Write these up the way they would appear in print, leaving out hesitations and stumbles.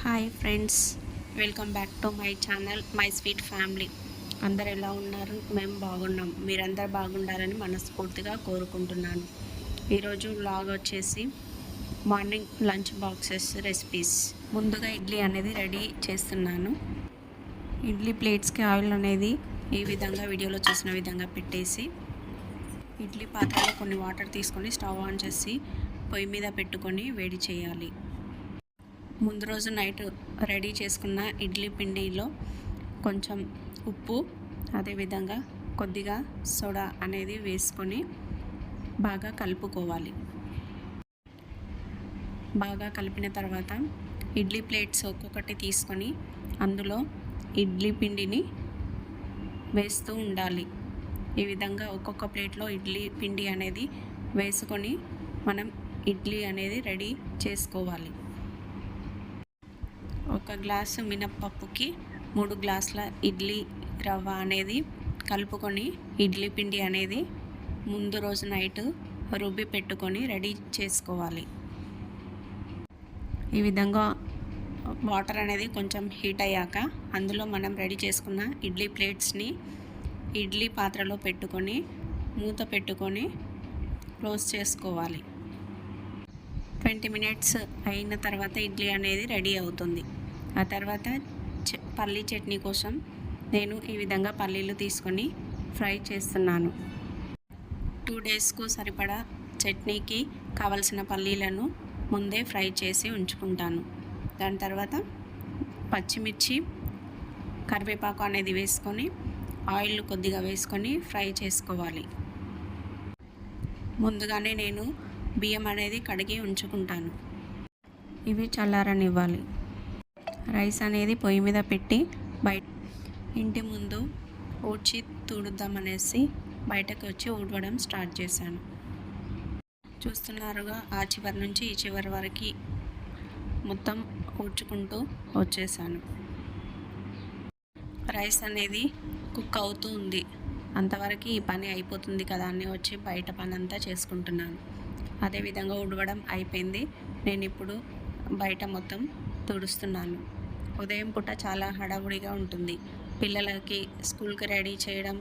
Hi friends, welcome back to my channel my sweet family. అందరు ఎలా ఉన్నారు? మేము బాగున్నాం. మీరందరూ బాగుండాలని మనస్ఫూర్తిగా కోరుకుంటున్నాను. ఈరోజు వ్లాగ్ వచ్చేసి మార్నింగ్ లంచ్ బాక్సెస్ రెసిపీస్. ముందుగా ఇడ్లీ అనేది రెడీ చేస్తున్నాను. ఇడ్లీ ప్లేట్స్కి ఆయిల్ అనేది ఈ విధంగా వీడియోలో చూసిన విధంగా పెట్టేసి ఇడ్లీ పాత్రలో కొన్ని వాటర్ తీసుకొని స్టవ్ ఆన్ చేసి పొయ్యి మీద పెట్టుకొని వేడి చేయాలి. ముందు రోజు నైట్ రెడీ చేసుకున్న ఇడ్లీ పిండిలో కొంచెం ఉప్పు, అదేవిధంగా కొద్దిగా సోడా అనేది వేసుకొని బాగా కలుపుకోవాలి. బాగా కలిపిన తర్వాత ఇడ్లీ ప్లేట్స్ ఒక్కొక్కటి తీసుకొని అందులో ఇడ్లీ పిండిని వేస్తూ ఉండాలి. ఈ విధంగా ఒక్కొక్క ప్లేట్లో ఇడ్లీ పిండి అనేది వేసుకొని మనం ఇడ్లీ అనేది రెడీ చేసుకోవాలి. ఒక గ్లాసు మినప్పప్పుకి 3 గ్లాసుల ఇడ్లీ రవ్వ అనేది కలుపుకొని ఇడ్లీ పిండి అనేది ముందు రోజు నైట్ రుబ్బి పెట్టుకొని రెడీ చేసుకోవాలి. ఈ విధంగా వాటర్ అనేది కొంచెం హీట్ అయ్యాక అందులో మనం రెడీ చేసుకున్న ఇడ్లీ ప్లేట్స్ని ఇడ్లీ పాత్రలో పెట్టుకొని మూత పెట్టుకొని క్లోజ్ చేసుకోవాలి. 20 మినిట్స్ అయిన తర్వాత ఇడ్లీ అనేది రెడీ అవుతుంది. ఆ తర్వాత పల్లీ చట్నీ కోసం నేను ఈ విధంగా పల్లీలు తీసుకొని ఫ్రై చేస్తున్నాను. 2 డేస్కు సరిపడా చట్నీకి కావలసిన పల్లీలను ముందే ఫ్రై చేసి ఉంచుకుంటాను. దాని తర్వాత పచ్చిమిర్చి, కరివేపాకు అనేది వేసుకొని ఆయిల్ కొద్దిగా వేసుకొని ఫ్రై చేసుకోవాలి. ముందుగానే నేను బియ్యం అనేది కడిగి ఉంచుకుంటాను. ఇవి చల్లారనివ్వాలి. రైస్ అనేది పొయ్యి మీద పెట్టి ఇంటి ముందు ఊడ్చి తుడుద్దామనేసి బయటకు వచ్చి ఊడవడం స్టార్ట్ చేశాను. చూస్తున్నారుగా, ఆ చివరి నుంచి ఈ చివరి వరకు మొత్తం ఊడ్చుకుంటూ వచ్చేసాను. రైస్ అనేది కుక్ అవుతూ ఉంది. అంతవరకు ఈ పని అయిపోతుంది కదా అని వచ్చి బయట పని అంతా చేసుకుంటున్నాను. అదేవిధంగా ఊడవడం అయిపోయింది. నేను ఇప్పుడు బయట మొత్తం తుడుస్తున్నాను. ఉదయం పూట చాలా హడావుడిగా ఉంటుంది. పిల్లలకి స్కూల్కి రెడీ చేయడం,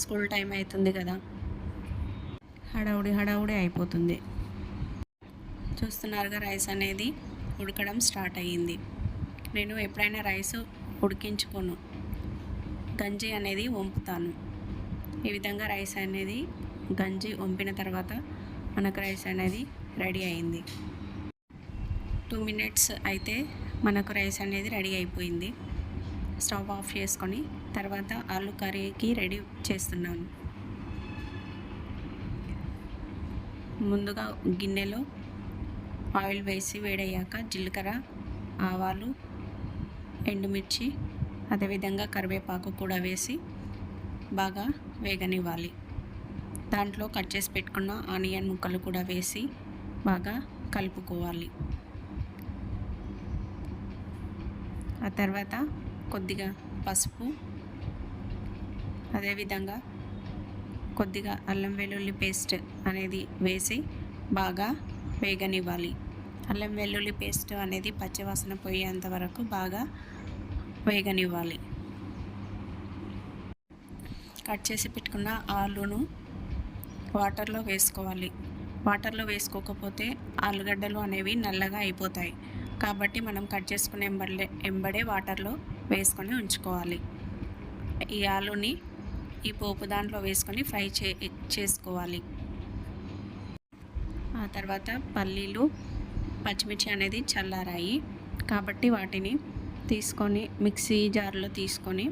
స్కూల్ టైం అవుతుంది కదా, హడావుడి అయిపోతుంది. చూస్తున్నారుగా, రైస్ అనేది ఉడకడం స్టార్ట్ అయ్యింది. నేను ఎప్పుడైనా రైస్ ఉడికించుకోను, గంజి అనేది వంపుతాను. ఈ విధంగా రైస్ అనేది గంజి వంపిన తర్వాత మనకు రైస్ అనేది రెడీ అయింది. 2 మినిట్స్ అయితే మనకు రైస్ అనేది రెడీ అయిపోయింది. స్టవ్ ఆఫ్ చేసుకొని తర్వాత ఆలు కర్రీకి రెడీ చేస్తున్నాను. ముందుగా గిన్నెలో ఆయిల్ వేసి వేడయ్యాక జీలకర్ర, ఆవాలు, ఎండుమిర్చి, అదేవిధంగా కరివేపాకు కూడా వేసి బాగా వేగనివ్వాలి. దాంట్లో కట్ చేసి పెట్టుకున్న ఆనియన్ ముక్కలు కూడా వేసి బాగా కలుపుకోవాలి. ఆ తర్వాత కొద్దిగా పసుపు, అదేవిధంగా కొద్దిగా అల్లం వెల్లుల్లి పేస్ట్ అనేది వేసి బాగా వేగనివ్వాలి. అల్లం వెల్లుల్లి పేస్ట్ అనేది పచ్చివాసన పోయేంత వరకు బాగా వేగనివ్వాలి. కట్ చేసి పెట్టుకున్న ఆలును వాటర్లో వేసుకోవాలి. వాటర్లో వేసుకోకపోతే ఆలుగడ్డలు అనేవి నల్లగా అయిపోతాయి. కాబట్టి మనం కట్ చేసుకునే ఎంబడే వాటర్లో వేసుకొని ఉంచుకోవాలి. ఈ ఆలుని ఈ పోపు దాంట్లో వేసుకొని ఫ్రై చేసుకోవాలి. ఆ తర్వాత పల్లీలు, పచ్చిమిర్చి అనేది చల్లారాయి కాబట్టి వాటిని తీసుకొని మిక్సీ జార్లో తీసుకొని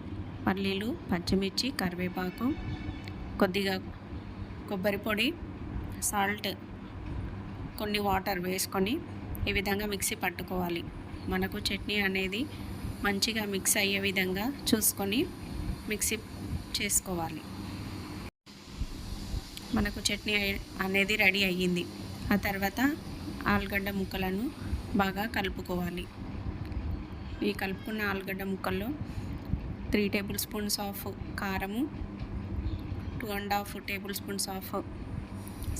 పల్లీలు, పచ్చిమిర్చి, కరివేపాకు, కొద్దిగా కొబ్బరి పొడి, సాల్ట్, కొన్ని వాటర్ వేసుకొని ఈ విధంగా మిక్సీ పట్టుకోవాలి. మనకు చట్నీ అనేది మంచిగా మిక్స్ అయ్యే విధంగా చూసుకొని మిక్సీ చేసుకోవాలి. మనకు చట్నీ అనేది రెడీ అయ్యింది. ఆ తర్వాత ఆలుగడ్డ ముక్కలను బాగా కలుపుకోవాలి. ఈ కలుపుకున్న ఆలుగడ్డ ముక్కల్లో 3 టేబుల్ స్పూన్స్ ఆఫ్ కారము, 2.5 టేబుల్ స్పూన్స్ ఆఫ్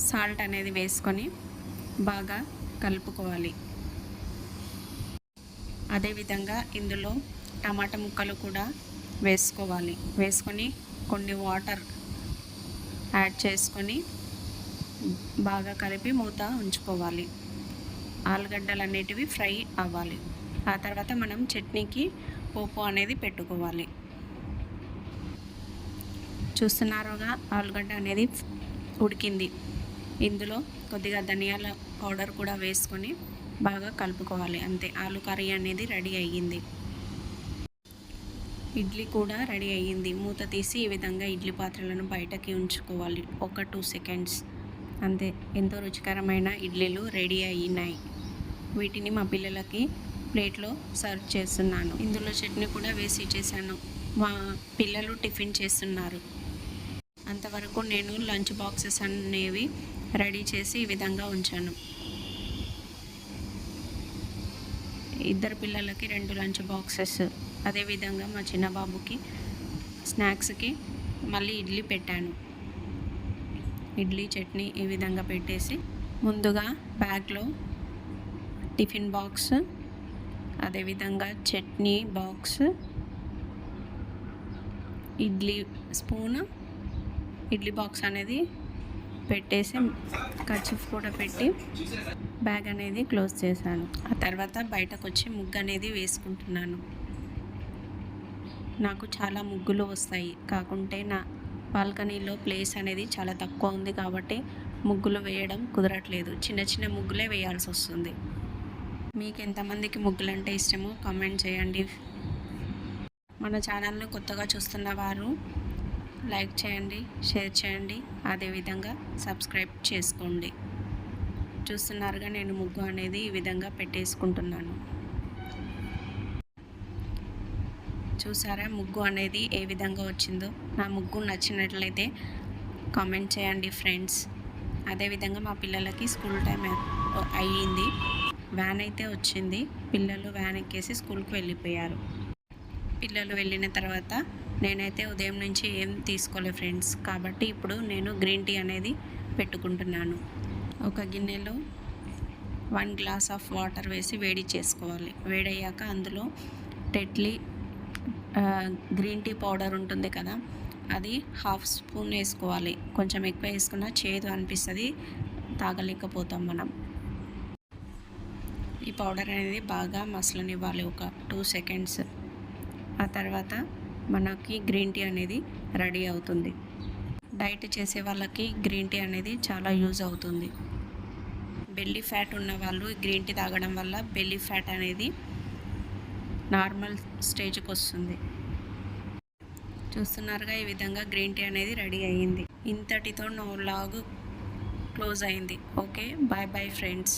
సాల్ట్ అనేది వేసుకొని బాగా కలుపుకోవాలి. అదేవిధంగా ఇందులో టమాటా ముక్కలు కూడా వేసుకోవాలి. వేసుకొని కొన్ని వాటర్ యాడ్ చేసుకొని బాగా కలిపి మూత ఉంచుకోవాలి. ఆలుగడ్డలు అనేటివి ఫ్రై అవ్వాలి. ఆ తర్వాత మనం చట్నీకి పోపు అనేది పెట్టుకోవాలి. చూస్తున్నారుగా ఆలుగడ్డ అనేది ఉడికింది. ఇందులో కొద్దిగా ధనియాల పౌడర్ కూడా వేసుకొని బాగా కలుపుకోవాలి. అంతే, ఆలు కర్రీ అనేది రెడీ అయ్యింది. ఇడ్లీ కూడా రెడీ అయ్యింది. మూత తీసి ఈ విధంగా ఇడ్లీ పాత్రలను బయటకి ఉంచుకోవాలి. ఒక 2 సెకండ్స్ అంతే. ఎంతో రుచికరమైన ఇడ్లీలు రెడీ అయినాయి. వీటిని మా పిల్లలకి ప్లేట్లో సర్వ్ చేస్తున్నాను. ఇందులో చట్నీ కూడా వేసి చేశాను. మా పిల్లలు టిఫిన్ చేస్తున్నారు. అంతవరకు నేను లంచ్ బాక్సెస్ అనేవి రెడీ చేసి ఈ విధంగా ఉంచాను. ఇద్దరు పిల్లలకి 2 లంచ్ బాక్సెస్, అదేవిధంగా మా చిన్న బాబుకి స్నాక్స్కి మళ్ళీ ఇడ్లీ పెట్టాను. ఇడ్లీ చట్నీ ఈ విధంగా పెట్టేసి ముందుగా బ్యాగ్లో టిఫిన్ బాక్స్, అదేవిధంగా chutney box, idli spoon, idli box అనేది పెట్టేసి కర్చీఫ్ కూడా పెట్టి బ్యాగ్ అనేది క్లోజ్ చేశాను. ఆ తర్వాత బయటకు వచ్చి ముగ్గు అనేది వేసుకుంటున్నాను. నాకు చాలా ముగ్గులు వస్తాయి, కాకుంటే నా బాల్కనీలో ప్లేస్ అనేది చాలా తక్కువ ఉంది కాబట్టి ముగ్గులు వేయడం కుదరట్లేదు. చిన్న చిన్న ముగ్గులే వేయాల్సి వస్తుంది. మీకు ఎంతమందికి ముగ్గులు అంటే ఇష్టమో కామెంట్ చేయండి. మన ఛానల్ని కొత్తగా చూస్తున్న వారు లైక్ చేయండి, షేర్ చేయండి, అదేవిధంగా సబ్స్క్రైబ్ చేసుకోండి. చూస్తున్నారుగా నేను ముగ్గు అనేది ఈ విధంగా పెట్టేసుకుంటున్నాను. చూసారా ముగ్గు అనేది ఏ విధంగా వచ్చిందో? నా ముగ్గు నచ్చినట్లయితే కామెంట్ చేయండి ఫ్రెండ్స్. అదేవిధంగా మా పిల్లలకి స్కూల్ టైం అయ్యింది. వ్యాన్ అయితే వచ్చింది. పిల్లలు వ్యాన్ ఎక్కేసి స్కూల్కి వెళ్ళిపోయారు. పిల్లలు వెళ్ళిన తర్వాత నేనైతే ఉదయం నుంచి ఏం తీసుకోలేదు ఫ్రెండ్స్. కాబట్టి ఇప్పుడు నేను గ్రీన్ టీ అనేది పెట్టుకుంటున్నాను. ఒక గిన్నెలో 1 గ్లాస్ ఆఫ్ వాటర్ వేసి వేడి చేసుకోవాలి. వేడయ్యాక అందులో టెట్లీ గ్రీన్ టీ పౌడర్ ఉంటుంది కదా, అది 1/2 స్పూన్ వేసుకోవాలి. కొంచెం ఎక్కువ వేసుకున్నా చేదు అనిపిస్తుంది, తాగలేకపోతాం మనం. ఈ పౌడర్ అనేది బాగా మసలనివ్వాలి ఒక 2 సెకండ్స్. ఆ తర్వాత మనకి గ్రీన్ టీ అనేది రెడీ అవుతుంది. డైట్ చేసే వాళ్ళకి గ్రీన్ టీ అనేది చాలా యూజ్ అవుతుంది. బెల్లీ ఫ్యాట్ ఉన్న వాళ్ళు గ్రీన్ టీ తాగడం వల్ల బెల్లీ ఫ్యాట్ అనేది నార్మల్ స్టేజ్కి వస్తుంది. చూస్తున్నారుగా ఈ విధంగా గ్రీన్ టీ అనేది రెడీ అయ్యింది. ఇంతటితో నా వ్లాగ్ క్లోజ్ అయింది. Okay, bye bye friends.